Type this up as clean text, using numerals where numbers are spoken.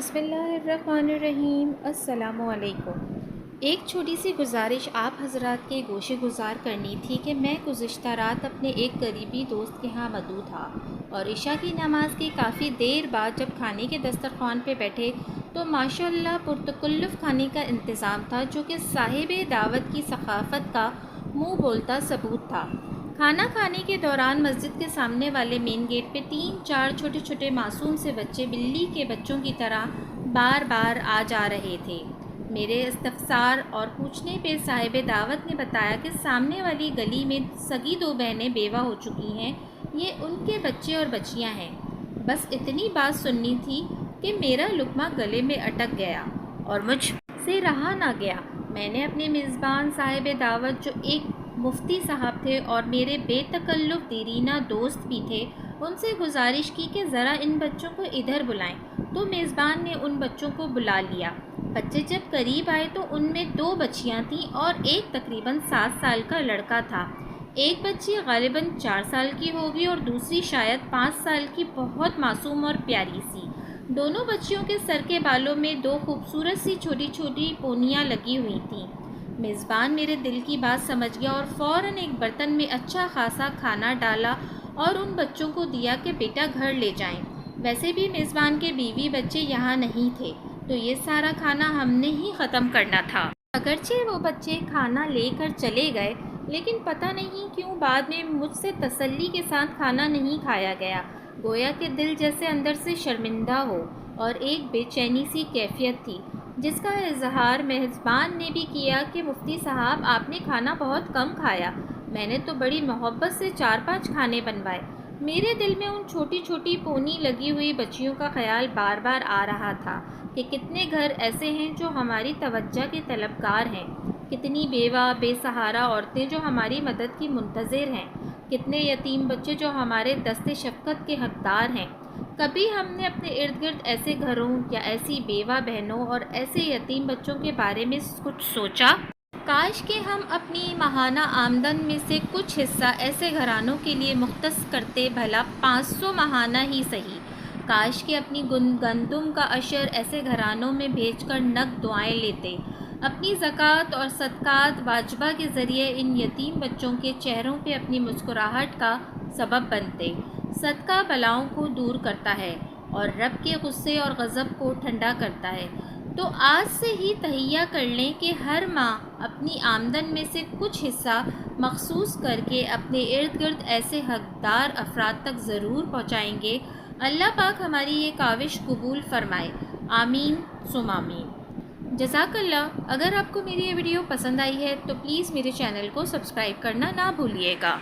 بسم اللہ الرحمن الرحیم۔ السلام علیکم۔ ایک چھوٹی سی گزارش آپ حضرات کے گوشے گزار کرنی تھی کہ میں گزشتہ رات اپنے ایک قریبی دوست کے ہاں مدعو تھا اور عشاء کی نماز کی کافی دیر بعد جب کھانے کے دسترخوان پہ بیٹھے تو ماشاءاللہ پرتکلف کھانے کا انتظام تھا، جو کہ صاحب دعوت کی ثقافت کا منہ بولتا ثبوت تھا۔ کھانا کھانے کے دوران مسجد کے سامنے والے مین گیٹ پہ 3-4 چھوٹے چھوٹے معصوم سے بچے بلی کے بچوں کی طرح بار بار آ جا رہے تھے۔ میرے استفسار اور پوچھنے پہ صاحب دعوت نے بتایا کہ سامنے والی گلی میں سگی 2 بہنیں بیوہ ہو چکی ہیں، یہ ان کے بچے اور بچیاں ہیں۔ بس اتنی بات سننی تھی کہ میرا لقمہ گلے میں اٹک گیا اور مجھ سے رہا نہ گیا۔ میں نے اپنے میزبان صاحب دعوت، جو ایک مفتی صاحب تھے اور میرے بے تکلف دیرینہ دوست بھی تھے، ان سے گزارش کی کہ ذرا ان بچوں کو ادھر بلائیں، تو میزبان نے ان بچوں کو بلا لیا۔ بچے جب قریب آئے تو ان میں 2 بچیاں تھیں اور ایک تقریباً 7 سال کا لڑکا تھا۔ ایک بچی غالباً 4 سال کی ہوگی اور دوسری شاید 5 سال کی، بہت معصوم اور پیاری سی۔ دونوں بچیوں کے سر کے بالوں میں 2 خوبصورت سی چھوٹی چھوٹی پونیاں لگی ہوئی تھیں۔ میزبان میرے دل کی بات سمجھ گیا اور فوراً ایک برتن میں اچھا خاصا کھانا ڈالا اور ان بچوں کو دیا کہ بیٹا گھر لے جائیں۔ ویسے بھی میزبان کے بیوی بچے یہاں نہیں تھے، تو یہ سارا کھانا ہم نے ہی ختم کرنا تھا۔ اگرچہ وہ بچے کھانا لے کر چلے گئے، لیکن پتہ نہیں کیوں بعد میں مجھ سے تسلی کے ساتھ کھانا نہیں کھایا گیا، گویا کہ دل جیسے اندر سے شرمندہ ہو اور ایک بے چینی سی کیفیت تھی، جس کا اظہار میزبان نے بھی کیا کہ مفتی صاحب آپ نے کھانا بہت کم کھایا۔ میں نے تو بڑی محبت سے 4-5 کھانے بنوائے۔ میرے دل میں ان چھوٹی چھوٹی پونی لگی ہوئی بچیوں کا خیال بار بار آ رہا تھا کہ کتنے گھر ایسے ہیں جو ہماری توجہ کے طلبگار ہیں، کتنی بیوہ بے سہارا عورتیں جو ہماری مدد کی منتظر ہیں، کتنے یتیم بچے جو ہمارے دست شفقت کے حقدار ہیں۔ کبھی ہم نے اپنے ارد گرد ایسے گھروں یا ایسی بیوہ بہنوں اور ایسے یتیم بچوں کے بارے میں کچھ سوچا؟ کاش کہ ہم اپنی ماہانہ آمدن میں سے کچھ حصہ ایسے گھرانوں کے لیے مختص کرتے، بھلا 500 ماہانہ ہی صحیح۔ کاش کہ اپنی گندم کا عشر ایسے گھرانوں میں بھیج کر نقد دعائیں لیتے، اپنی زکوٰۃ اور صدقات واجبہ کے ذریعے ان یتیم بچوں کے چہروں پہ اپنی مسکراہٹ کا سبب بنتے۔ صدقہ بلاؤں کو دور کرتا ہے اور رب کے غصے اور غضب کو ٹھنڈا کرتا ہے۔ تو آج سے ہی تہیہ کر لیں کہ ہر ماہ اپنی آمدن میں سے کچھ حصہ مخصوص کر کے اپنے ارد گرد ایسے حقدار افراد تک ضرور پہنچائیں گے۔ اللہ پاک ہماری یہ کاوش قبول فرمائے، آمین ثم آمین۔ جزاک اللہ۔ اگر آپ کو میری یہ ویڈیو پسند آئی ہے تو پلیز میرے چینل کو سبسکرائب کرنا نہ بھولیے گا۔